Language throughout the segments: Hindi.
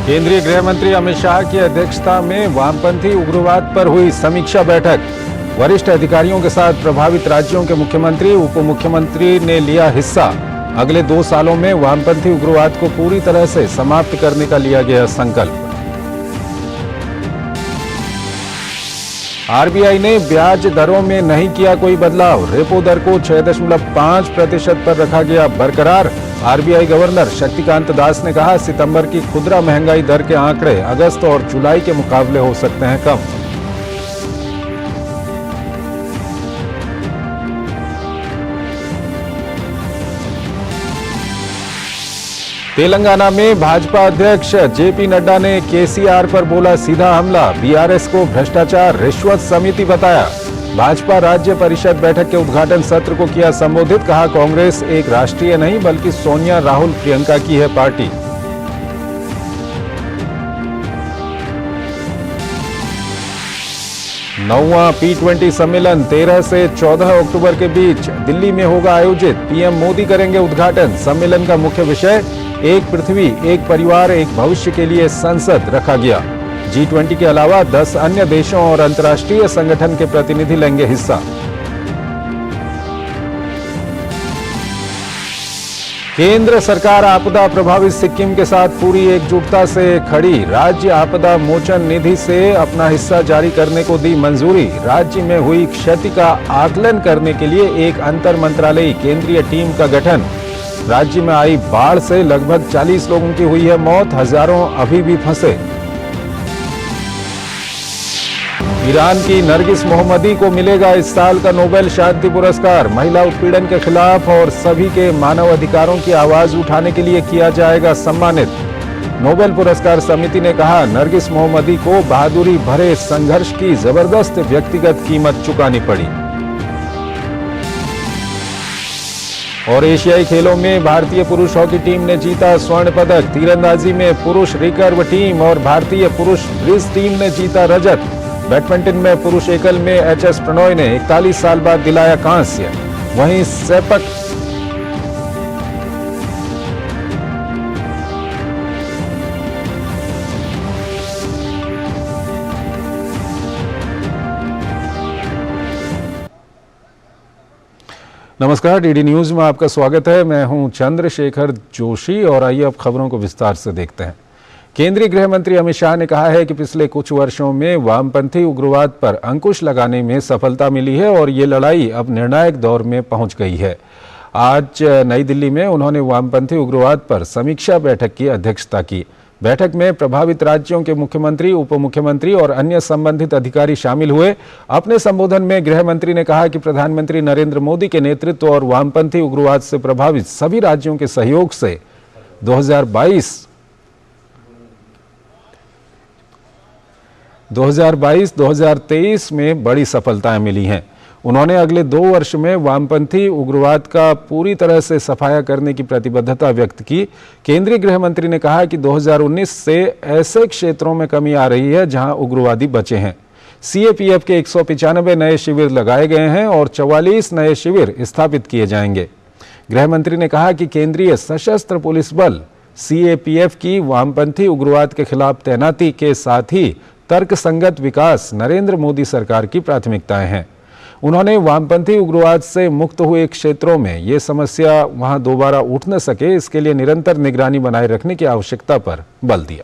केंद्रीय गृह मंत्री अमित शाह की अध्यक्षता में वामपंथी उग्रवाद पर हुई समीक्षा बैठक। वरिष्ठ अधिकारियों के साथ प्रभावित राज्यों के मुख्यमंत्री, उप मुख्यमंत्री ने लिया हिस्सा। अगले 2 सालों में वामपंथी उग्रवाद को पूरी तरह से समाप्त करने का लिया गया संकल्प। आरबीआई ने ब्याज दरों में नहीं किया कोई बदलाव। रेपो दर को 6.5% पर रखा गया बरकरार। आरबीआई गवर्नर शक्तिकांत दास ने कहा, सितंबर की खुदरा महंगाई दर के आंकड़े अगस्त और जुलाई के मुकाबले हो सकते हैं कम। तेलंगाना में भाजपा अध्यक्ष जेपी नड्डा ने केसीआर पर बोला सीधा हमला। बीआरएस को भ्रष्टाचार रिश्वत समिति बताया। भाजपा राज्य परिषद बैठक के उद्घाटन सत्र को किया संबोधित। कहा, कांग्रेस एक राष्ट्रीय नहीं बल्कि सोनिया, राहुल, प्रियंका की है पार्टी। नौवां P20 सम्मेलन 13 से 14 अक्टूबर के बीच दिल्ली में होगा आयोजित। पीएम मोदी करेंगे उद्घाटन। सम्मेलन का मुख्य विषय एक पृथ्वी, एक परिवार, एक भविष्य के लिए संसद रखा गया। G20 के अलावा 10 अन्य देशों और अंतर्राष्ट्रीय संगठन के प्रतिनिधि लेंगे हिस्सा। केंद्र सरकार आपदा प्रभावित सिक्किम के साथ पूरी एकजुटता से खड़ी। राज्य आपदा मोचन निधि से अपना हिस्सा जारी करने को दी मंजूरी। राज्य में हुई क्षति का आकलन करने के लिए एक अंतर मंत्रालयी केंद्रीय टीम का गठन। राज्य में आई बाढ़ से लगभग 40 लोगों की हुई है मौत, हजारों अभी भी फंसे। ईरान की नरगिस मोहम्मदी को मिलेगा इस साल का नोबेल शांति पुरस्कार। महिला उत्पीड़न के खिलाफ और सभी के मानव अधिकारों की आवाज उठाने के लिए किया जाएगा सम्मानित। नोबेल पुरस्कार समिति ने कहा, नरगिस मोहम्मदी को बहादुरी भरे संघर्ष की जबरदस्त व्यक्तिगत कीमत चुकानी पड़ी। और एशियाई खेलों में भारतीय पुरुष हॉकी टीम ने जीता स्वर्ण पदक। तीरंदाजी में पुरुष रिकर्व टीम और भारतीय पुरुष ब्रिज टीम ने जीता रजत। बैडमिंटन में पुरुष एकल में एचएस प्रणॉय ने 41 साल बाद दिलाया कांस्य। वहीं सेपक नमस्कार, डीडी न्यूज में आपका स्वागत है। मैं हूं चंद्रशेखर जोशी और आइए अब खबरों को विस्तार से देखते हैं। केंद्रीय गृह मंत्री अमित शाह ने कहा है कि पिछले कुछ वर्षों में वामपंथी उग्रवाद पर अंकुश लगाने में सफलता मिली है और ये लड़ाई अब निर्णायक दौर में पहुंच गई है। आज नई दिल्ली में उन्होंने वामपंथी उग्रवाद पर समीक्षा बैठक की अध्यक्षता की। बैठक में प्रभावित राज्यों के मुख्यमंत्री, उप मुख्यमंत्री और अन्य संबंधित अधिकारी शामिल हुए। अपने संबोधन में गृह मंत्री ने कहा कि प्रधानमंत्री नरेंद्र मोदी के नेतृत्व और वामपंथी उग्रवाद से प्रभावित सभी राज्यों के सहयोग से 2022-2023 में बड़ी सफलताएं मिली हैं। उन्होंने अगले 2 वर्ष में वामपंथी उग्रवाद का पूरी तरह से सफाया करने की प्रतिबद्धता व्यक्त की। केंद्रीय गृह मंत्री ने कहा कि 2019 से ऐसे क्षेत्रों में कमी आ रही है जहां उग्रवादी बचे हैं। सीएपीएफ के 195 नए शिविर लगाए गए हैं और 44 नए शिविर स्थापित किए जाएंगे। गृह मंत्री ने कहा कि केंद्रीय सशस्त्र पुलिस बल सीएपीएफ की वामपंथी उग्रवाद के खिलाफ तैनाती के साथ ही तर्कसंगत विकास नरेंद्र मोदी सरकार की प्राथमिकताएं हैं। उन्होंने वामपंथी उग्रवाद से मुक्त हुए क्षेत्रों में ये समस्या वहां दोबारा उठ न सके, इसके लिए निरंतर निगरानी बनाए रखने की आवश्यकता पर बल दिया।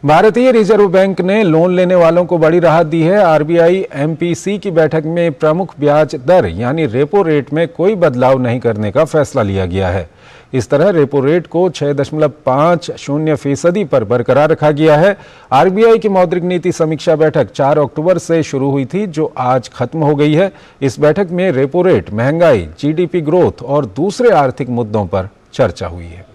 भारतीय रिजर्व बैंक ने लोन लेने वालों को बड़ी राहत दी है। आरबीआई एमपीसी की बैठक में प्रमुख ब्याज दर यानी रेपो रेट में कोई बदलाव नहीं करने का फैसला लिया गया है। इस तरह रेपो रेट को 6.50% पर बरकरार रखा गया है। आरबीआई की मौद्रिक नीति समीक्षा बैठक 4 अक्टूबर से शुरू हुई थी, जो आज खत्म हो गई है। इस बैठक में रेपो रेट, महंगाई, जीडीपी ग्रोथ और दूसरे आर्थिक मुद्दों पर चर्चा हुई है।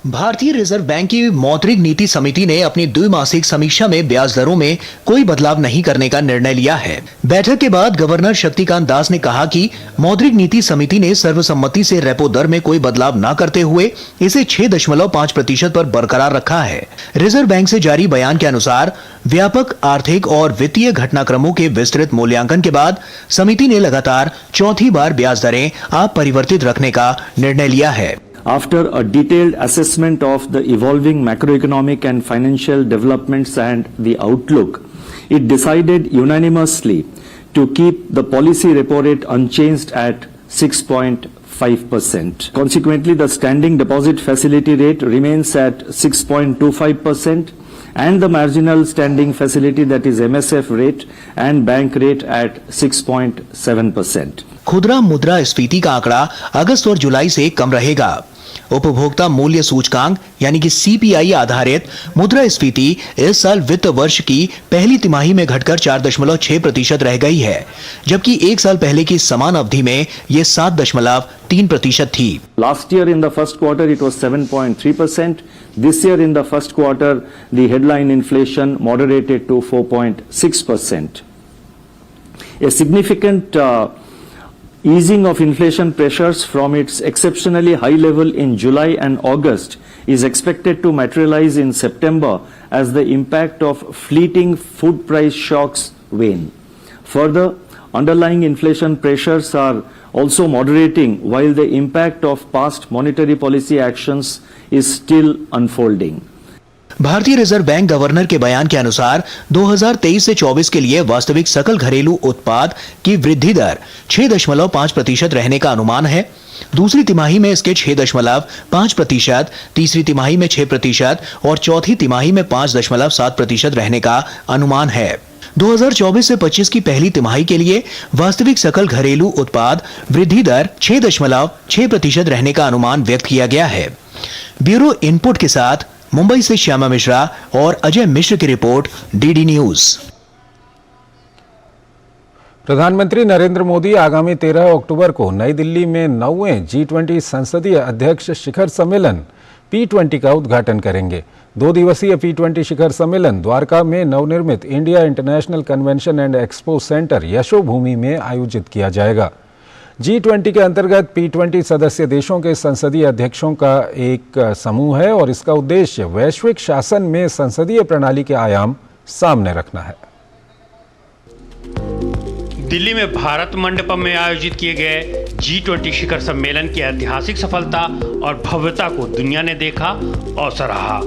भारतीय रिजर्व बैंक की मौद्रिक नीति समिति ने अपनी द्विमासिक समीक्षा में ब्याज दरों में कोई बदलाव नहीं करने का निर्णय लिया है। बैठक के बाद गवर्नर शक्तिकांत दास ने कहा कि मौद्रिक नीति समिति ने सर्वसम्मति से रेपो दर में कोई बदलाव न करते हुए इसे 6.5% पर बरकरार रखा है। रिजर्व बैंक से जारी बयान के अनुसार व्यापक आर्थिक और वित्तीय घटनाक्रमों के विस्तृत मूल्यांकन के बाद समिति ने लगातार चौथी बार ब्याज दरें अपरिवर्तित रखने का निर्णय लिया है। After a detailed assessment of the evolving macroeconomic and financial developments and the outlook, it decided unanimously to keep the policy repo rate unchanged at 6.5%. Consequently, the standing deposit facility rate remains at 6.25% and the marginal standing facility, that is MSF rate and bank rate at 6.7%. खुदरा मुद्रास्फीति का आंकड़ा अगस्त और जुलाई से कम रहेगा। उपभोक्ता मूल्य सूचकांक यानी कि सीपीआई आधारित मुद्रास्फीति इस साल वित्त वर्ष की पहली तिमाही में घटकर 4.6% रह गई है, जबकि एक साल पहले की समान अवधि में ये 7.3% थी। Last year in the first quarter it was 7.3%. This year in the first quarter the headline inflation moderated to 4.6%. A significant easing of inflation pressures from its exceptionally high level in July and August is expected to materialize in September as the impact of fleeting food price shocks wane. Further, underlying inflation pressures are also moderating while the impact of past monetary policy actions is still unfolding. भारतीय रिजर्व बैंक गवर्नर के बयान के अनुसार 2023 से 24 के लिए वास्तविक सकल घरेलू उत्पाद की वृद्धि दर 6.5% रहने का अनुमान है। दूसरी तिमाही में इसके 6.5%, तीसरी तिमाही में 6% और चौथी तिमाही में 5.7% रहने का अनुमान है। 2024 से 25 की पहली तिमाही के लिए वास्तविक सकल घरेलू उत्पाद वृद्धि दर 6.6% रहने का अनुमान व्यक्त किया गया है। ब्यूरो इनपुट के साथ मुंबई से श्यामा मिश्रा और अजय मिश्र की रिपोर्ट, डीडी न्यूज। प्रधानमंत्री नरेंद्र मोदी आगामी 13 अक्टूबर को नई दिल्ली में 9वें G20 संसदीय अध्यक्ष शिखर सम्मेलन P20 का उद्घाटन करेंगे। 2 दिवसीय P20 शिखर सम्मेलन द्वारका में नवनिर्मित India international convention and expo centre Yashobhoomi में आयोजित किया जाएगा। G20 के अंतर्गत P20 सदस्य देशों के संसदीय अध्यक्षों का एक समूह है और इसका उद्देश्य वैश्विक शासन में संसदीय प्रणाली के आयाम सामने रखना है। दिल्ली में भारत मंडपम में आयोजित किए गए G20 शिखर सम्मेलन की ऐतिहासिक सफलता और भव्यता को दुनिया ने देखा और सराहा।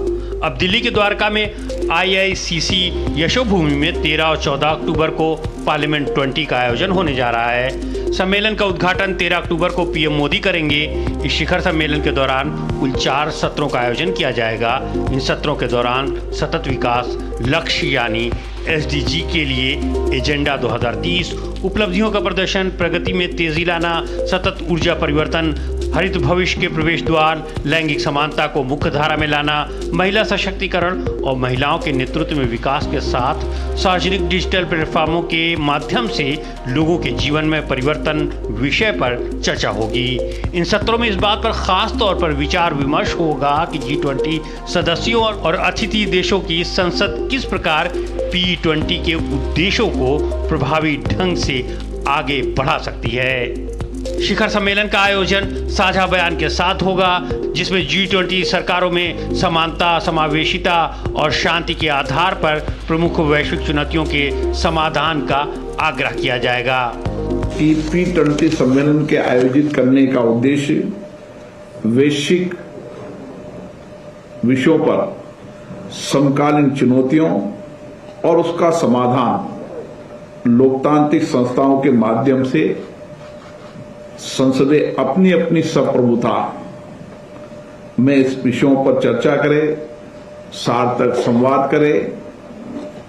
अब दिल्ली के द्वारका में IICC यशोभूमि में 13 और 14 अक्टूबर को पार्लियामेंट 20 का आयोजन होने जा रहा है। सम्मेलन का उद्घाटन 13 अक्टूबर को पीएम मोदी करेंगे। इस शिखर सम्मेलन के दौरान कुल 4 सत्रों का आयोजन किया जाएगा। इन सत्रों के दौरान सतत विकास लक्ष्य यानी SDG के लिए एजेंडा 2030, उपलब्धियों का प्रदर्शन, प्रगति में तेजी लाना, सतत ऊर्जा परिवर्तन, हरित भविष्य के प्रवेश द्वार, लैंगिक समानता को मुख्य धारा में लाना, महिला सशक्तिकरण और महिलाओं के नेतृत्व में विकास के साथ सार्वजनिक डिजिटल प्लेटफॉर्मों के माध्यम से लोगों के जीवन में परिवर्तन विषय पर चर्चा होगी। इन सत्रों में इस बात पर खास तौर पर विचार विमर्श होगा कि G20 सदस्यों और अतिथि देशों की संसद किस प्रकार P20 के उद्देश्यों को प्रभावी ढंग से आगे बढ़ा सकती है। शिखर सम्मेलन का आयोजन साझा बयान के साथ होगा, जिसमें G20 सरकारों में समानता, समावेशिता और शांति के आधार पर प्रमुख वैश्विक चुनौतियों के समाधान का आग्रह किया जाएगा। P20 सम्मेलन के आयोजित करने का उद्देश्य वैश्विक विषयों पर समकालीन चुनौतियों और उसका समाधान लोकतांत्रिक संस्थाओं के माध्यम से संसदें अपनी अपनी संप्रभुता में इस विषयों पर चर्चा करे, सार्थक संवाद करे,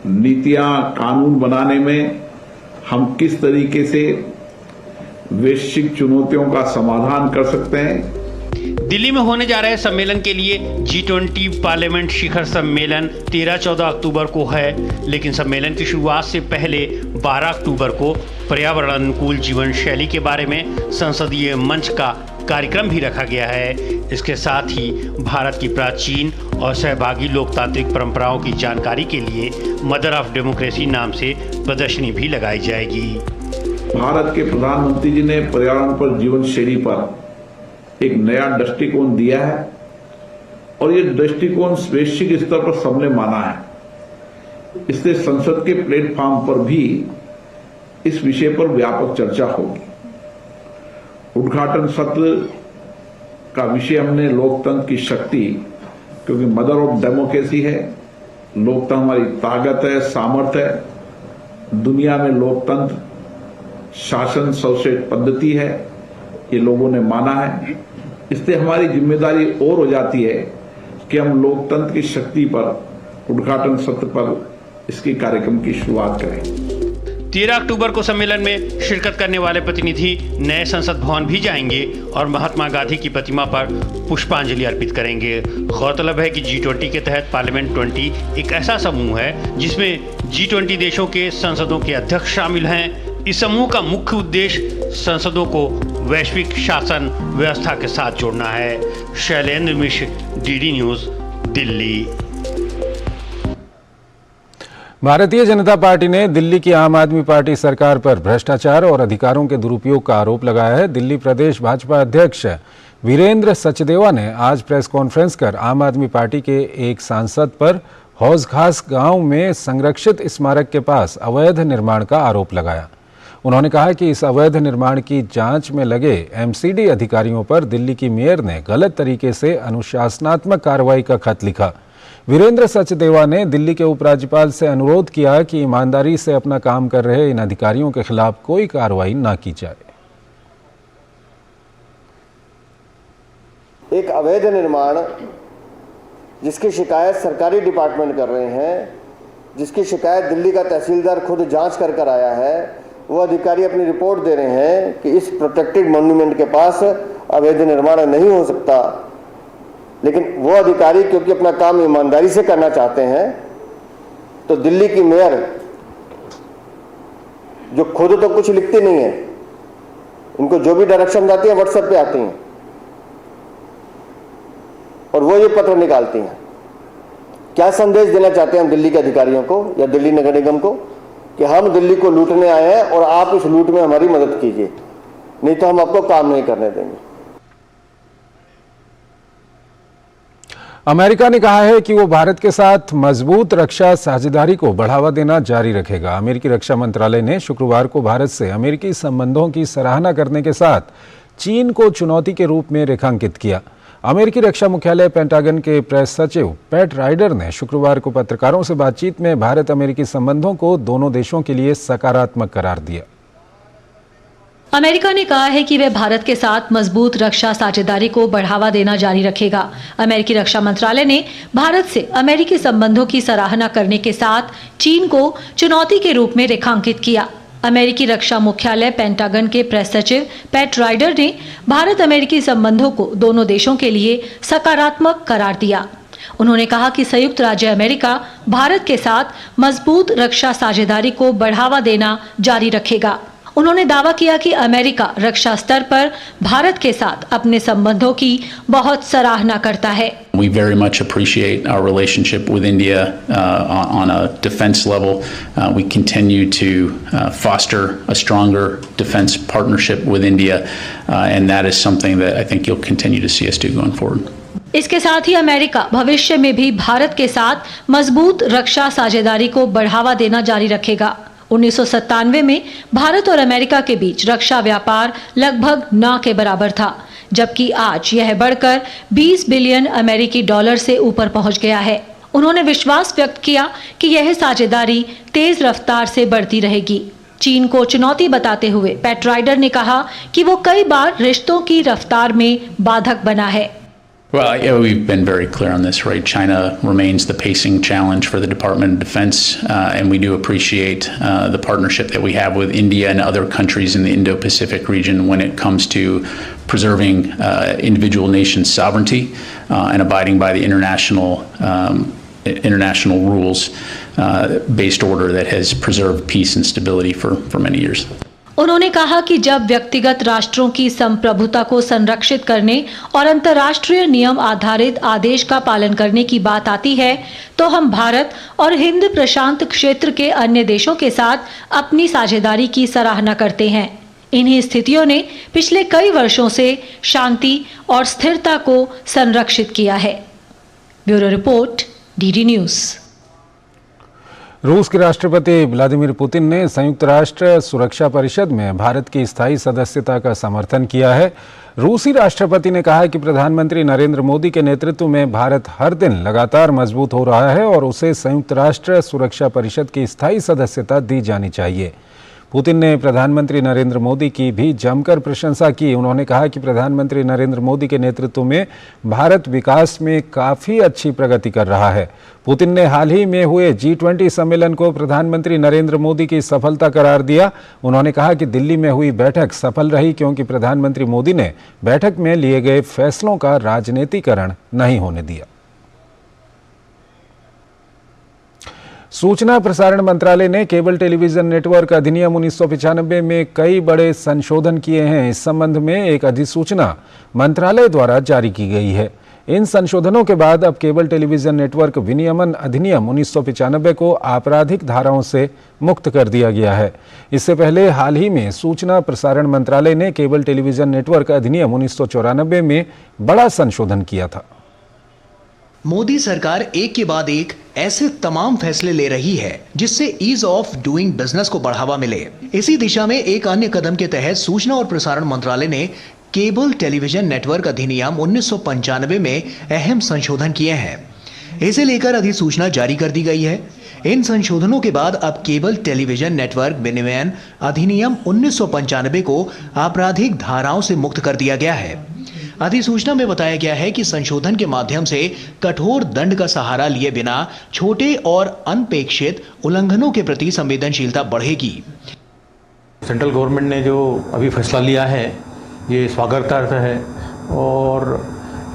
नीतियां कानून बनाने में हम किस तरीके से वैश्विक चुनौतियों का समाधान कर सकते हैं। दिल्ली में होने जा रहे सम्मेलन के लिए G20 पार्लियामेंट शिखर सम्मेलन 13-14 अक्टूबर को है, लेकिन सम्मेलन की शुरुआत से पहले 12 अक्टूबर को पर्यावरण अनुकूल जीवन शैली के बारे में संसदीय मंच का कार्यक्रम भी रखा गया है। इसके साथ ही भारत की प्राचीन और सहभागी लोकतांत्रिक परंपराओं की जानकारी के लिए मदर ऑफ डेमोक्रेसी नाम से प्रदर्शनी भी लगाई जाएगी। भारत के प्रधानमंत्री जी ने पर्यावरण पर जीवन शैली पर एक नया दृष्टिकोण दिया है और ये दृष्टिकोण वैश्विक स्तर पर सबने माना है। इसलिए संसद के प्लेटफॉर्म पर भी इस विषय पर व्यापक चर्चा होगी। उद्घाटन सत्र का विषय हमने लोकतंत्र की शक्ति, क्योंकि मदर ऑफ डेमोक्रेसी है, लोकतंत्र हमारी ताकत है, सामर्थ्य है। दुनिया में लोकतंत्र शासन सर्वश्रेष्ठ पद्धति है, ये लोगों ने माना है। इसलिए हमारी जिम्मेदारी और हो जाती है कि हम लोकतंत्र की शक्ति पर उद्घाटन सत्र पर इसकी कार्यक्रम की शुरुआत करें। 13 अक्टूबर को सम्मेलन में शिरकत करने वाले प्रतिनिधि नए संसद भवन भी जाएंगे और महात्मा गांधी की प्रतिमा पर पुष्पांजलि अर्पित करेंगे। गौरतलब है कि G20 के तहत पार्लियामेंट 20 एक ऐसा समूह है जिसमें G20 देशों के संसदों के अध्यक्ष शामिल हैं। इस समूह का मुख्य उद्देश्य संसदों को वैश्विक शासन व्यवस्था के साथ जोड़ना है। शैलेंद्र मिश्र, DD news, Delhi. Bharatiya Janata party ने दिल्ली की आम आदमी पार्टी सरकार पर भ्रष्टाचार और अधिकारों के दुरुपयोग का आरोप लगाया है। दिल्ली प्रदेश भाजपा अध्यक्ष वीरेंद्र सचदेवा ने आज प्रेस कॉन्फ्रेंस कर आम आदमी पार्टी के एक सांसद पर हौजखास गांव में संरक्षित स्मारक के पास अवैध निर्माण का आरोप लगाया। उन्होंने कहा कि इस अवैध निर्माण की जांच में लगे MCD अधिकारियों पर दिल्ली की मेयर ने गलत तरीके से अनुशासनात्मक कार्रवाई का खत लिखा। वीरेंद्र सचदेवा ने दिल्ली के उपराज्यपाल से अनुरोध किया कि ईमानदारी से अपना काम कर रहे इन अधिकारियों के खिलाफ कोई कार्रवाई न की जाए। एक अवैध निर्माण जिसकी शिकायत सरकारी डिपार्टमेंट कर रहे हैं, जिसकी शिकायत दिल्ली का तहसीलदार खुद जांच कर आया है, वो अधिकारी अपनी रिपोर्ट दे रहे हैं कि इस प्रोटेक्टेड मॉन्यूमेंट के पास अवैध निर्माण नहीं हो सकता। लेकिन वो अधिकारी क्योंकि अपना काम ईमानदारी से करना चाहते हैं, तो दिल्ली की मेयर जो खुद तो कुछ लिखती नहीं है, इनको जो भी डायरेक्शन आती है व्हाट्सएप पे आती हैं और वो ये पत्र निकालती हैं। क्या संदेश देना चाहते हैं हम दिल्ली के अधिकारियों को या दिल्ली नगर निगम को कि हम दिल्ली को लूटने आए हैं और आप इस लूट में हमारी मदद कीजिए, नहीं तो हम आपको काम नहीं करने देंगे। अमेरिका ने कहा है कि वो भारत के साथ मजबूत रक्षा साझेदारी को बढ़ावा देना जारी रखेगा। अमेरिकी रक्षा मंत्रालय ने शुक्रवार को भारत से अमेरिकी संबंधों की सराहना करने के साथ चीन को चुनौती के रूप में रेखांकित किया। अमेरिकी रक्षा मुख्यालय पेंटागन के प्रेस सचिव पैट राइडर ने शुक्रवार को पत्रकारों से बातचीत में भारत अमेरिकी संबंधों को दोनों देशों के लिए सकारात्मक करार दिया। अमेरिका ने कहा है कि वह भारत के साथ मजबूत रक्षा साझेदारी को बढ़ावा देना जारी रखेगा। अमेरिकी रक्षा मंत्रालय ने भारत से अमेरिकी संबंधों की सराहना करने के साथ चीन को चुनौती के रूप में रेखांकित किया। अमेरिकी रक्षा मुख्यालय पेंटागन के प्रेस सचिव पैट राइडर ने भारत अमेरिकी संबंधों को दोनों देशों के लिए सकारात्मक करार दिया। उन्होंने कहा कि संयुक्त राज्य अमेरिका भारत के साथ मजबूत रक्षा साझेदारी को बढ़ावा देना जारी रखेगा। उन्होंने दावा किया कि अमेरिका रक्षा स्तर पर भारत के साथ अपने संबंधों की बहुत सराहना करता है। We very much appreciate our relationship with India on a defense level. We continue to foster a stronger defense partnership with India, and that is something that I think you'll continue to see us do going forward. इसके साथ ही अमेरिका भविष्य में भी भारत के साथ मजबूत रक्षा साझेदारी को बढ़ावा देना जारी रखेगा। 1997 में भारत और अमेरिका के बीच रक्षा व्यापार लगभग न के बराबर था, जबकि आज यह बढ़कर 20 बिलियन अमेरिकी डॉलर से ऊपर पहुंच गया है। उन्होंने विश्वास व्यक्त किया कि यह साझेदारी तेज रफ्तार से बढ़ती रहेगी। चीन को चुनौती बताते हुए पैट राइडर ने कहा कि वो कई बार रिश्तों की रफ्तार में बाधक बना है। Well, yeah, we've been very clear on this, right? China remains the pacing challenge for the Department of Defense, and we do appreciate the partnership that we have with India and other countries in the Indo-Pacific region when it comes to preserving individual nations' sovereignty and abiding by the international rules-based order that has preserved peace and stability for many years. उन्होंने कहा कि जब व्यक्तिगत राष्ट्रों की संप्रभुता को संरक्षित करने और अंतर्राष्ट्रीय नियम आधारित आदेश का पालन करने की बात आती है, तो हम भारत और हिंद प्रशांत क्षेत्र के अन्य देशों के साथ अपनी साझेदारी की सराहना करते हैं। इन्हीं स्थितियों ने पिछले कई वर्षों से शांति और स्थिरता को संरक्षित किया है। Bureau report, DD news. रूस के राष्ट्रपति व्लादिमीर पुतिन ने संयुक्त राष्ट्र सुरक्षा परिषद में भारत की स्थायी सदस्यता का समर्थन किया है। रूसी राष्ट्रपति ने कहा कि प्रधानमंत्री नरेंद्र मोदी के नेतृत्व में भारत हर दिन लगातार मजबूत हो रहा है और उसे संयुक्त राष्ट्र सुरक्षा परिषद की स्थायी सदस्यता दी जानी चाहिए। पुतिन ने प्रधानमंत्री नरेंद्र मोदी की भी जमकर प्रशंसा की। उन्होंने कहा कि प्रधानमंत्री नरेंद्र मोदी के नेतृत्व में भारत विकास में काफ़ी अच्छी प्रगति कर रहा है। पुतिन ने हाल ही में हुए G20 सम्मेलन को प्रधानमंत्री नरेंद्र मोदी की सफलता करार दिया। उन्होंने कहा कि दिल्ली में हुई बैठक सफल रही क्योंकि प्रधानमंत्री मोदी ने बैठक में लिए गए फैसलों का राजनीतिकरण नहीं होने दिया। सूचना प्रसारण मंत्रालय ने केबल टेलीविजन नेटवर्क अधिनियम 1995 में कई बड़े संशोधन किए हैं। इस संबंध में एक अधिसूचना मंत्रालय द्वारा जारी की गई है। इन संशोधनों के बाद अब केबल टेलीविजन नेटवर्क विनियमन अधिनियम 1995 को आपराधिक धाराओं से मुक्त कर दिया गया है। इससे पहले हाल ही में सूचना प्रसारण मंत्रालय ने केबल टेलीविजन नेटवर्क अधिनियम 1994 में बड़ा संशोधन किया था। मोदी सरकार एक के बाद एक ऐसे तमाम फैसले ले रही है जिससे ईज ऑफ डूइंग बिजनेस को बढ़ावा मिले। इसी दिशा में एक अन्य कदम के तहत सूचना और प्रसारण मंत्रालय ने केबल टेलीविजन नेटवर्क अधिनियम 1995 में अहम संशोधन किए हैं। इसे लेकर अधिसूचना जारी कर दी गई है। इन संशोधनों के बाद अब केबल टेलीविजन नेटवर्क विनियमन अधिनियम 1995 को आपराधिक धाराओं से मुक्त कर दिया गया है। अधिसूचना में बताया गया है कि संशोधन के माध्यम से कठोर दंड का सहारा लिए बिना छोटे और अनपेक्षित उल्लंघनों के प्रति संवेदनशीलता बढ़ेगी। सेंट्रल गवर्नमेंट ने जो अभी फैसला लिया है ये स्वागतार्ह है और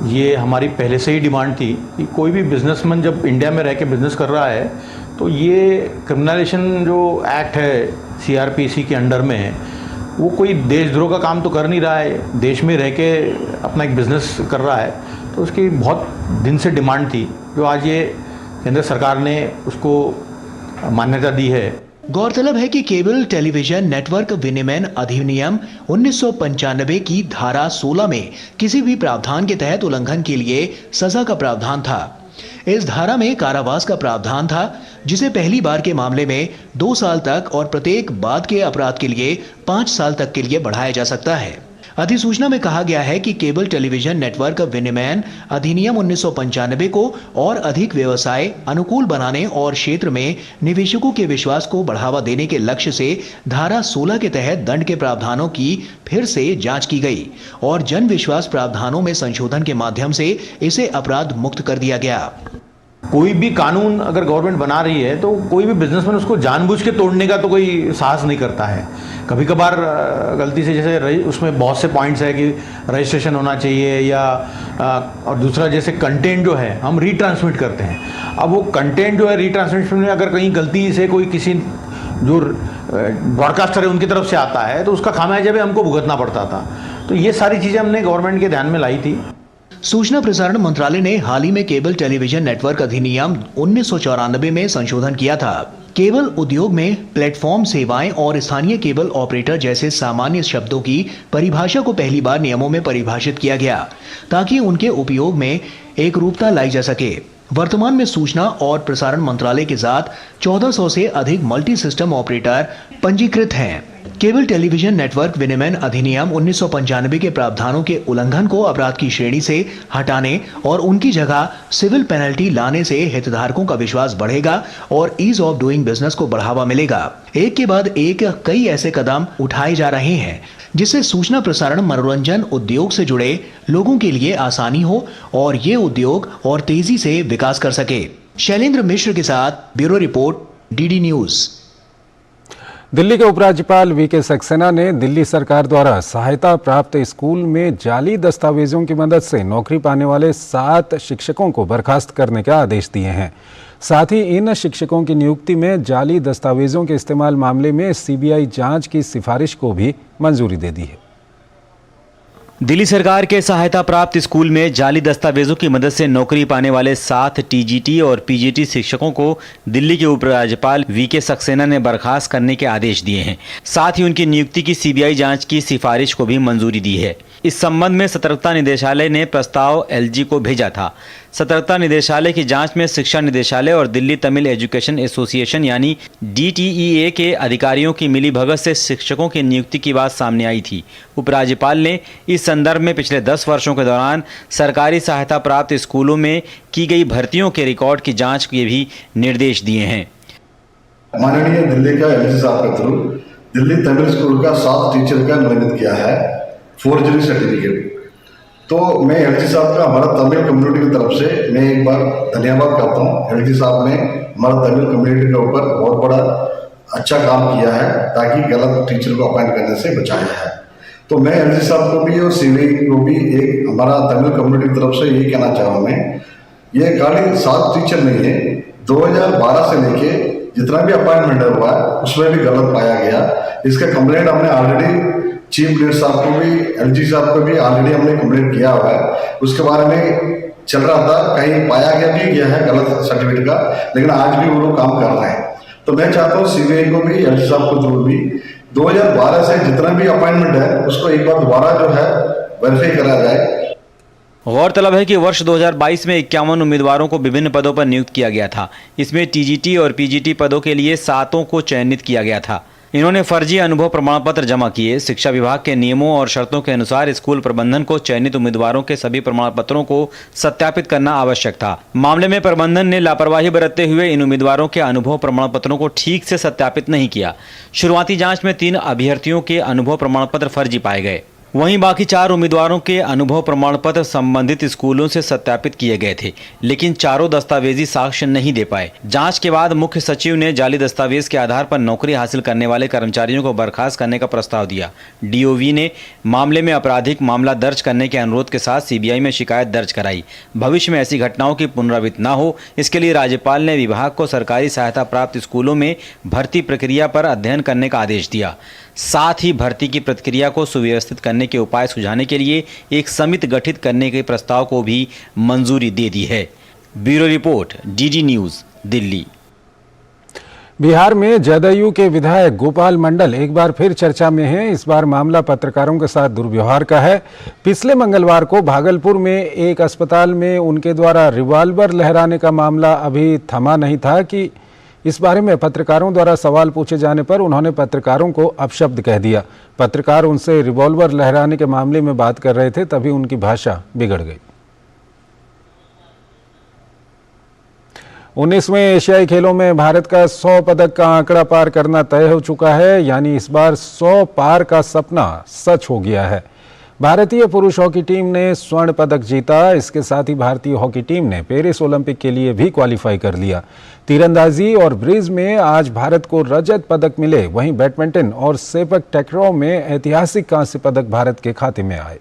ये हमारी पहले से ही डिमांड थी कि कोई भी बिजनेसमैन जब इंडिया में रह के बिजनेस कर रहा है तो ये क्रिमिनलाइजेशन जो एक्ट है CRPC के अंडर में वो कोई देशद्रोह का काम तो कर नहीं रहा है, देश में रह के अपना एक बिजनेस कर रहा है। तो उसकी बहुत दिन से डिमांड थी जो आज ये केंद्र सरकार ने उसको मान्यता दी है। गौरतलब है कि केबल टेलीविजन नेटवर्क विनियमन अधिनियम 1995 की धारा 16 में किसी भी प्रावधान के तहत उल्लंघन के लिए सजा का प्रावधान था। इस धारा में कारावास का प्रावधान था जिसे पहली बार के मामले में 2 साल तक और प्रत्येक बाद के अपराध के लिए 5 साल तक के लिए बढ़ाया जा सकता है। अधिसूचना में कहा गया है कि केबल टेलीविजन नेटवर्क विनियमन अधिनियम 1995 को और अधिक व्यवसाय अनुकूल बनाने और क्षेत्र में निवेशकों के विश्वास को बढ़ावा देने के लक्ष्य से धारा 16 के तहत दंड के प्रावधानों की फिर से जांच की गई और जन विश्वास प्रावधानों में संशोधन के माध्यम से इसे अपराध मुक्त कर दिया गया। कोई भी कानून अगर गवर्नमेंट बना रही है तो कोई भी बिजनेसमैन उसको जानबूझ के तोड़ने का तो कोई साहस नहीं करता है। कभी कभार गलती से जैसे उसमें बहुत से पॉइंट्स है कि रजिस्ट्रेशन होना चाहिए या और दूसरा जैसे कंटेंट जो है हम रीट्रांसमिट करते हैं। अब वो कंटेंट जो है रीट्रांसमिशन में अगर कहीं गलती से कोई किसी जो ब्रॉडकास्टर है उनकी तरफ से आता है तो उसका खामियाजा भी हमको भुगतना पड़ता था। तो ये सारी चीज़ें हमने गवर्नमेंट के ध्यान में लाई थी। सूचना प्रसारण मंत्रालय ने हाल ही में केबल टेलीविजन नेटवर्क अधिनियम 1994 में संशोधन किया था। केबल उद्योग में प्लेटफॉर्म सेवाएं और स्थानीय केबल ऑपरेटर जैसे सामान्य शब्दों की परिभाषा को पहली बार नियमों में परिभाषित किया गया ताकि उनके उपयोग में एकरूपता लाई जा सके। वर्तमान में सूचना और प्रसारण मंत्रालय के साथ 1400 से अधिक मल्टी सिस्टम ऑपरेटर पंजीकृत हैं। केबल टेलीविजन नेटवर्क विनियमन अधिनियम 1995 के प्रावधानों के उल्लंघन को अपराध की श्रेणी से हटाने और उनकी जगह सिविल पेनल्टी लाने से हितधारकों का विश्वास बढ़ेगा और ईज ऑफ डूइंग बिजनेस को बढ़ावा मिलेगा। एक के बाद एक कई ऐसे कदम उठाए जा रहे हैं जिससे सूचना प्रसारण मनोरंजन उद्योग से जुड़े लोगों के लिए आसानी हो और ये उद्योग और तेजी से विकास कर सके। शैलेंद्र मिश्र के साथ bureau report, DD news. Delhi के उपराज्यपाल VK सक्सेना ने दिल्ली सरकार द्वारा सहायता प्राप्त स्कूल में जाली दस्तावेजों की मदद से नौकरी पाने वाले 7 शिक्षकों को बर्खास्त करने के आदेश दिए हैं। साथ ही इन शिक्षकों की नियुक्ति में जाली दस्तावेजों के इस्तेमाल मामले में CBI जांच की सिफारिश को भी मंजूरी दे दी है। दिल्ली सरकार के सहायता प्राप्त स्कूल में जाली दस्तावेजों की मदद से नौकरी पाने वाले 7 TGT और PGT शिक्षकों को दिल्ली के उपराज्यपाल VK सक्सेना ने बर्खास्त करने के आदेश दिए हैं। साथ ही उनकी नियुक्ति की CBI जांच की सिफारिश को भी मंजूरी दी है। इस संबंध में सतर्कता निदेशालय ने प्रस्ताव LG को भेजा था। सतर्कता निदेशालय की जांच में शिक्षा निदेशालय और दिल्ली तमिल एजुकेशन एसोसिएशन यानी DTEA के अधिकारियों की मिलीभगत से शिक्षकों की नियुक्ति की बात सामने आई थी। उपराज्यपाल ने इस संदर्भ में पिछले 10 वर्षों के दौरान सरकारी सहायता प्राप्त स्कूलों में की गई भर्तियों के रिकॉर्ड की जांच के भी निर्देश दिए हैं। माननीय दिल्ली का LG साहब के थ्रू दिल्ली तमिल स्कूल का 7 टीचर का निलंबित किया है फोर्जरी सर्टिफिकेट। तो मैं LG साहब का हमारा तमिल कम्युनिटी की तरफ से मैं एक बार धन्यवाद करता हूँ। LG साहब ने हमारा तमिल कम्युनिटी के ऊपर बहुत बड़ा अच्छा काम किया है ताकि गलत टीचर को अपॉइंट करने से बचाया है। तो मैं LG साहब को भी और CBI को भी एक हमारा तमिल कम्युनिटी की तरफ से ये कहना चाहूँ मैं, ये खाली 7 टीचर नहीं है, 2012 से लेके जितना भी अपॉइंटमेंट हुआ है उसमें भी गलत पाया गया। इसका कंप्लेंट हमने ऑलरेडी चीफ मिनिस्टर साहब को भी LG साहब को भी ऑलरेडी हमने कंप्लेंट किया हुआ है। उसके बारे में चल रहा था, कहीं पाया गया है गलत सर्टिफिकेट का, लेकिन आज भी वो लोग काम कर रहे हैं। तो मैं चाहता हूँ CBI को भी LG साहब को थ्रू भी 2012 से जितना भी अपॉइंटमेंट है उसको एक बार दोबारा जो है वेरीफाई करा जाए। गौरतलब है कि वर्ष 2022 में 51 उम्मीदवारों को विभिन्न पदों पर नियुक्त किया गया था। इसमें TGT और PGT पदों के लिए 7 को चयनित किया गया था। इन्होंने फर्जी अनुभव प्रमाण पत्र जमा किए। शिक्षा विभाग के नियमों और शर्तों के अनुसार स्कूल प्रबंधन को चयनित उम्मीदवारों के सभी प्रमाण पत्रों को सत्यापित करना आवश्यक था। मामले में प्रबंधन ने लापरवाही बरतते हुए इन उम्मीदवारों के अनुभव प्रमाण पत्रों को ठीक से सत्यापित नहीं किया। शुरुआती जांच में 3 अभ्यर्थियों के अनुभव प्रमाण पत्र फर्जी पाए गए। वहीं बाकी 4 उम्मीदवारों के अनुभव प्रमाण पत्र संबंधित स्कूलों से सत्यापित किए गए थे, लेकिन चारों दस्तावेजी साक्ष्य नहीं दे पाए। जांच के बाद मुख्य सचिव ने जाली दस्तावेज के आधार पर नौकरी हासिल करने वाले कर्मचारियों को बर्खास्त करने का प्रस्ताव दिया। DOV ने मामले में आपराधिक मामला दर्ज करने के अनुरोध के साथ CBI में शिकायत दर्ज कराई। भविष्य में ऐसी घटनाओं की पुनरावृत्ति न हो, इसके लिए राज्यपाल ने विभाग को सरकारी सहायता प्राप्त स्कूलों में भर्ती प्रक्रिया पर अध्ययन करने का आदेश दिया। साथ ही भर्ती की प्रक्रिया को सुव्यवस्थित करने के उपाय सुझाने के लिए एक समिति गठित करने के प्रस्ताव को भी मंजूरी दे दी है। Bureau report, DD news, Delhi. Bihar में जदयू के विधायक गोपाल मंडल एक बार फिर चर्चा में हैं। इस बार मामला पत्रकारों के साथ दुर्व्यवहार का है। पिछले मंगलवार को भागलपुर में एक अस्पताल में उनके द्वारा रिवॉल्वर लहराने का मामला अभी थमा नहीं था कि इस बारे में पत्रकारों द्वारा सवाल पूछे जाने पर उन्होंने पत्रकारों को अपशब्द कह दिया। पत्रकार उनसे रिवॉल्वर लहराने के मामले में बात कर रहे थे, तभी उनकी भाषा बिगड़ गई। 19वें एशियाई खेलों में भारत का 100 पदक का आंकड़ा पार करना तय हो चुका है, यानी इस बार 100 पार का सपना सच हो गया है। भारतीय पुरुष हॉकी टीम ने स्वर्ण पदक जीता। इसके साथ ही भारतीय हॉकी टीम ने पेरिस ओलंपिक के लिए भी क्वालिफाई कर लिया। तीरंदाजी और ब्रिज में आज भारत को रजत पदक मिले। वहीं बैडमिंटन और सेपक टैक्रो में ऐतिहासिक कांस्य पदक भारत के खाते में आए।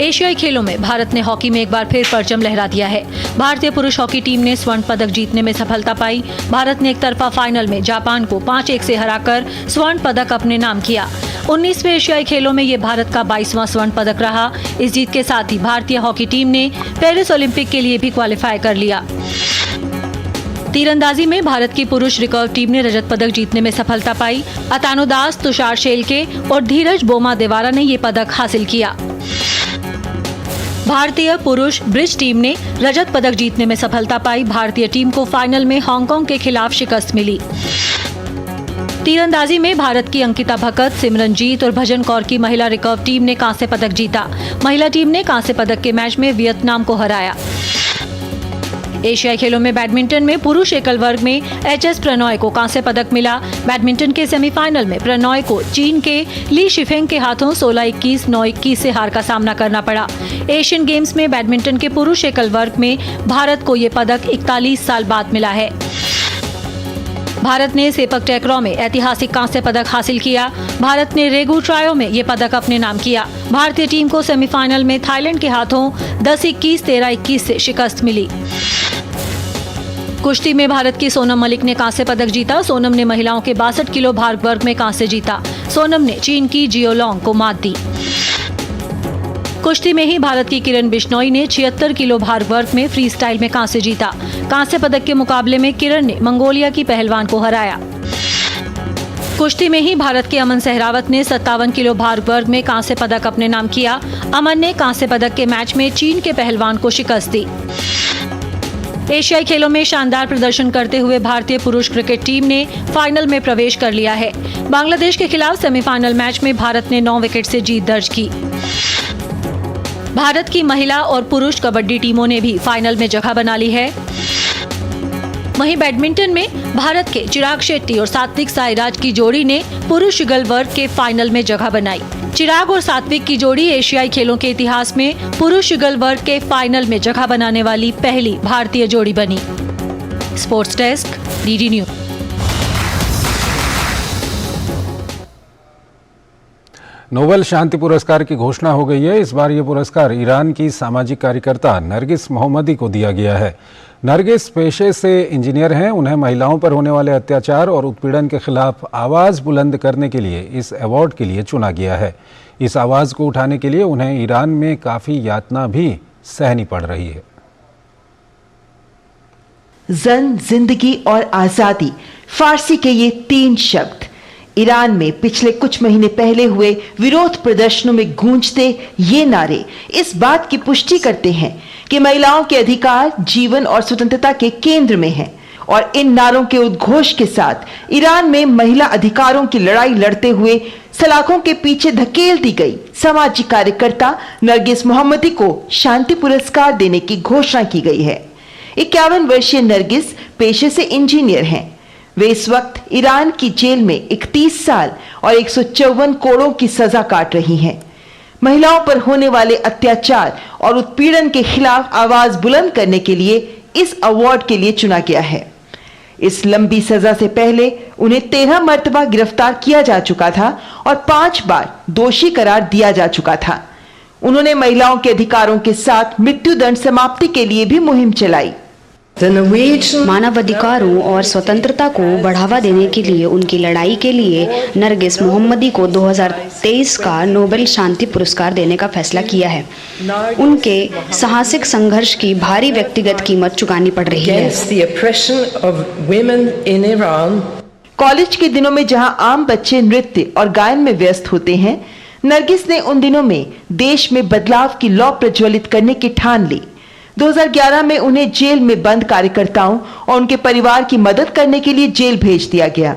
एशियाई खेलों में भारत ने हॉकी में एक बार फिर परचम लहरा दिया है। भारतीय पुरुष हॉकी टीम ने स्वर्ण पदक जीतने में सफलता पाई। भारत ने एक तरफा फाइनल में जापान को 5-1 से हराकर स्वर्ण पदक अपने नाम किया। 19वें एशियाई खेलों में ये भारत का 22वां स्वर्ण पदक रहा। इस जीत के साथ ही भारतीय हॉकी टीम ने पेरिस ओलंपिक के लिए भी क्वालिफाई कर लिया। तीरंदाजी में भारत की पुरुष रिकर्व टीम ने रजत पदक जीतने में सफलता पाई। अतानु दास, तुषार शेलके और धीरज बोमा देवारा ने ये पदक हासिल किया। भारतीय पुरुष ब्रिज टीम ने रजत पदक जीतने में सफलता पाई। भारतीय टीम को फाइनल में हांगकांग के खिलाफ शिकस्त मिली। तीरंदाजी में भारत की अंकिता भकत, सिमरनजीत और भजन कौर की महिला रिकर्व टीम ने कांस्य पदक जीता। महिला टीम ने कांस्य पदक के मैच में वियतनाम को हराया। एशियाई खेलों में बैडमिंटन में पुरुष एकल वर्ग में HS प्रणॉय को कांस्य पदक मिला। बैडमिंटन के सेमीफाइनल में प्रणॉय को चीन के ली शिफेंग के हाथों 16-21, 9-21 से हार का सामना करना पड़ा। एशियन गेम्स में बैडमिंटन के पुरुष एकल वर्ग में भारत को ये पदक 41 साल बाद मिला है। भारत ने सेपक टैक्रो में ऐतिहासिक कांस्य पदक हासिल किया। भारत ने रेगू ट्रायो में ये पदक अपने नाम किया। भारतीय टीम को सेमीफाइनल में थाईलैंड के हाथों 10-21, 13-21 से शिकस्त मिली। कुश्ती में भारत की सोनम मलिक ने कांस्य पदक जीता। सोनम ने महिलाओं के 62 किलो भार वर्ग में कांस्य जीता। सोनम ने चीन की जियोलोंग को मात दी। कुश्ती में ही भारत की किरण बिश्नोई ने 76 किलो भार वर्ग में फ्री स्टाइल में कांस्य जीता। कांस्य पदक के मुकाबले में किरण ने मंगोलिया की पहलवान को हराया। कुश्ती में ही भारत के अमन सहरावत ने 57 किलो भार वर्ग में कांस्य पदक अपने नाम किया। अमन ने कांस्य पदक के मैच में चीन के पहलवान को शिकस्त दी। एशियाई खेलों में शानदार प्रदर्शन करते हुए भारतीय पुरुष क्रिकेट टीम ने फाइनल में प्रवेश कर लिया है। बांग्लादेश के खिलाफ सेमीफाइनल मैच में भारत ने 9 विकेट से जीत दर्ज की। भारत की महिला और पुरुष कबड्डी टीमों ने भी फाइनल में जगह बना ली है। वहीं बैडमिंटन में भारत के चिराग शेट्टी और सात्विक साईराज की जोड़ी ने पुरुष युगल वर्ग के फाइनल में जगह बनाई। चिराग और सात्विक की जोड़ी एशियाई खेलों के इतिहास में पुरुष युगल वर्ग के फाइनल में जगह बनाने वाली पहली भारतीय जोड़ी बनी। Sports desk, DD news. Nobel शांति पुरस्कार की घोषणा हो गई है। इस बार ये पुरस्कार ईरान की सामाजिक कार्यकर्ता नरगिस मोहम्मदी को दिया गया है। नरगिस पेशे से इंजीनियर हैं। उन्हें महिलाओं पर होने वाले अत्याचार और उत्पीड़न के खिलाफ आवाज़ बुलंद करने के लिए इस अवार्ड के लिए चुना गया है। इस आवाज़ को उठाने के लिए उन्हें ईरान में काफ़ी यातना भी सहनी पड़ रही है। जन, जिंदगी और आज़ादी, फारसी के ये 3 शब्द ईरान में पिछले कुछ महीने पहले हुए विरोध प्रदर्शनों में गूंजते ये नारे इस बात की पुष्टि करते हैं कि महिलाओं के अधिकार जीवन और स्वतंत्रता के केंद्र में हैं। और इन नारों के उद्घोष के साथ ईरान में महिला अधिकारों की लड़ाई लड़ते हुए सलाखों के पीछे धकेल दी गई सामाजिक कार्यकर्ता नरगिस मोहम्मदी को शांति पुरस्कार देने की घोषणा की गई है। 51 वर्षीय नरगिस पेशे से इंजीनियर हैं। वे इस वक्त ईरान की जेल में 31 साल और 154 कोड़ों की सजा काट रही हैं। महिलाओं पर होने वाले अत्याचार और उत्पीड़न के खिलाफ आवाज बुलंद करने के लिए इस अवार्ड के लिए चुना गया है। इस लंबी सजा से पहले उन्हें 13 मर्तबा गिरफ्तार किया जा चुका था और 5 बार दोषी करार दिया जा चुका था। उन्होंने महिलाओं के अधिकारों के साथ मृत्युदंड समाप्ति के लिए भी मुहिम चलाई। मानवाधिकारों और स्वतंत्रता को बढ़ावा देने के लिए उनकी लड़ाई के लिए नरगिस मोहम्मदी को 2023 का नोबेल शांति पुरस्कार देने का फैसला किया है। उनके साहसिक संघर्ष की भारी व्यक्तिगत कीमत चुकानी पड़ रही है। कॉलेज के दिनों में जहां आम बच्चे नृत्य और गायन में व्यस्त होते हैं, नरगिस ने उन दिनों में देश में बदलाव की लौ प्रज्वलित करने की ठान ली। 2011 में उन्हें जेल में बंद कार्यकर्ताओं और उनके परिवार की मदद करने के लिए जेल भेज दिया गया।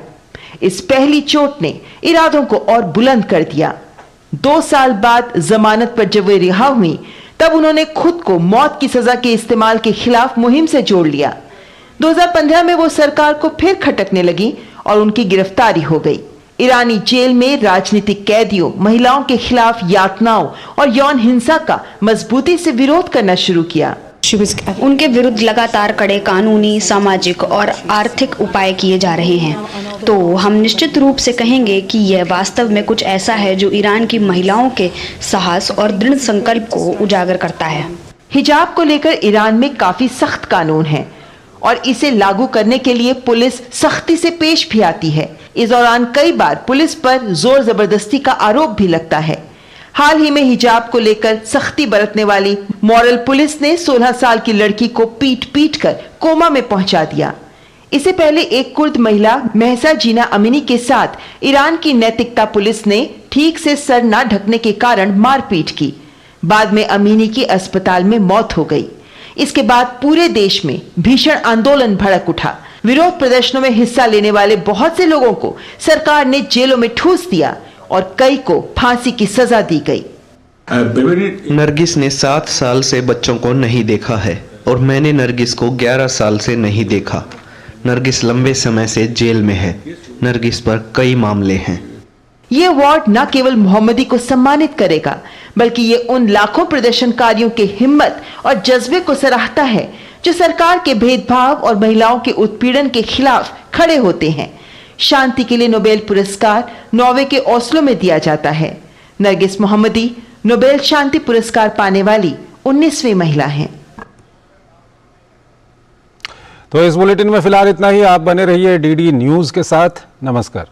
इस पहली चोट ने इरादों को और बुलंद कर दिया। 2 साल बाद जमानत पर जब वे रिहा हुई, तब उन्होंने खुद को मौत की सजा के इस्तेमाल के खिलाफ मुहिम से जोड़ लिया। 2015 में वो सरकार को फिर खटकने लगी और उनकी गिरफ्तारी हो गई। ईरानी जेल में राजनीतिक कैदियों, महिलाओं के खिलाफ यातनाओं और यौन हिंसा का मजबूती से विरोध करना शुरू किया। उनके विरुद्ध लगातार कड़े कानूनी, सामाजिक और आर्थिक उपाय किए जा रहे हैं। तो हम निश्चित रूप से कहेंगे कि यह वास्तव में कुछ ऐसा है जो ईरान की महिलाओं के साहस और दृढ़ संकल्प को उजागर करता है। हिजाब को लेकर ईरान में काफी सख्त कानून है और इसे लागू करने के लिए पुलिस सख्ती से पेश भी आती है। इस दौरान कई बार पुलिस पर जोर जबरदस्ती का आरोप भी लगता है। हाल ही में हिजाब को लेकर सख्ती बरतने वाली मॉरल पुलिस ने 16 साल की लड़की को पीट कर कोमा में पहुंचा दिया। इससे पहले एक कुर्द महिला महसा जीना अमीनी के साथ ईरान की नैतिकता पुलिस ने ठीक से सर न ढकने के कारण मारपीट की। बाद में अमीनी की अस्पताल में मौत हो गई। इसके बाद पूरे देश में भीषण आंदोलन भड़क उठा। विरोध प्रदर्शनों में हिस्सा लेने वाले बहुत से लोगों को सरकार ने जेलों में ठूस दिया और कई को फांसी की सजा दी गई। नरगिस ने 7 साल से बच्चों को नहीं देखा है और मैंने नरगिस को 11 साल से नहीं देखा। नरगिस लंबे समय से जेल में है। नरगिस पर कई मामले हैं। ये अवार्ड न केवल मोहम्मदी को सम्मानित करेगा, बल्कि ये उन लाखों प्रदर्शनकारियों की हिम्मत और जज्बे को सराहता है जो सरकार के भेदभाव और महिलाओं के उत्पीड़न के खिलाफ खड़े होते हैं। शांति के लिए नोबेल पुरस्कार नॉर्वे के ओस्लो में दिया जाता है। नरगिस मोहम्मदी नोबेल शांति पुरस्कार पाने वाली 19वीं महिला हैं। तो इस बुलेटिन में फिलहाल इतना ही। आप बने रहिए डीडी न्यूज के साथ। नमस्कार।